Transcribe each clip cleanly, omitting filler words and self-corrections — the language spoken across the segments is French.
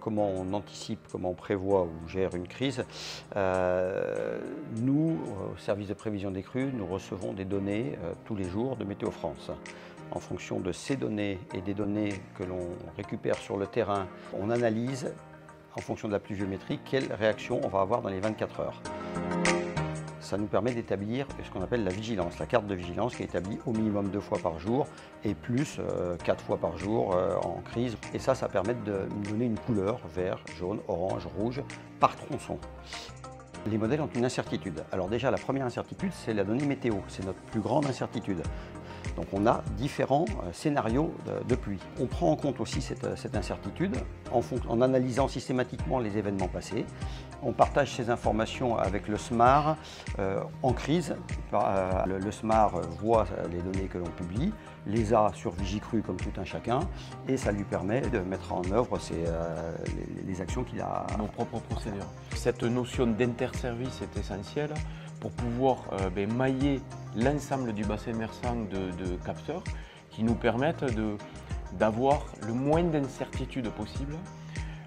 comment on anticipe, comment on prévoit ou gère une crise. Nous, au service de prévision des crues, nous recevons des données tous les jours de Météo France. En fonction de ces données et des données que l'on récupère sur le terrain, on analyse, en fonction de la pluviométrie, quelle réaction on va avoir dans les 24 heures. Ça nous permet d'établir ce qu'on appelle la vigilance, la carte de vigilance qui est établie au minimum 2 fois par jour et plus 4 fois par jour en crise. Et ça permet de nous donner une couleur, vert, jaune, orange, rouge, par tronçon. Les modèles ont une incertitude. Alors déjà, la première incertitude, c'est la donnée météo. C'est notre plus grande incertitude. Donc on a différents scénarios de pluie. On prend en compte aussi cette incertitude en analysant systématiquement les événements passés. On partage ces informations avec le SMAR en crise. Le SMAR voit les données que l'on publie, les a sur Vigicru comme tout un chacun, et ça lui permet de mettre en œuvre les actions qu'il a. Nos propres procédures. Cette notion d'interservice est essentielle pour pouvoir mailler l'ensemble du bassin versant de capteurs qui nous permettent d'avoir le moins d'incertitude possible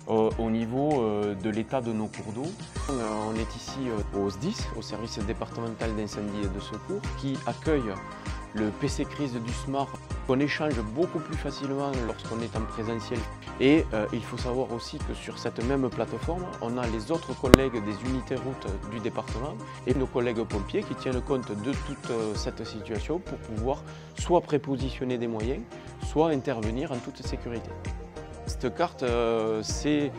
au niveau de l'état de nos cours d'eau. On est ici au SDIS, au service départemental d'incendie et de secours, qui accueille le PC crise du SMAR. On échange beaucoup plus facilement lorsqu'on est en présentiel. Et il faut savoir aussi que sur cette même plateforme, on a les autres collègues des unités routes du département et nos collègues pompiers qui tiennent compte de toute cette situation pour pouvoir soit prépositionner des moyens, soit intervenir en toute sécurité. Cette carte, c'est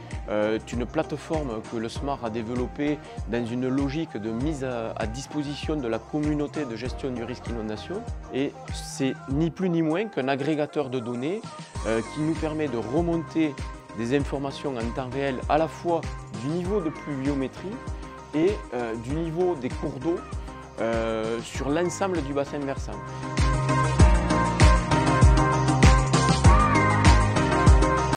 une plateforme que le SMAR a développée dans une logique de mise à disposition de la communauté de gestion du risque inondation. Et c'est ni plus ni moins qu'un agrégateur de données qui nous permet de remonter des informations en temps réel à la fois du niveau de pluviométrie et du niveau des cours d'eau sur l'ensemble du bassin versant.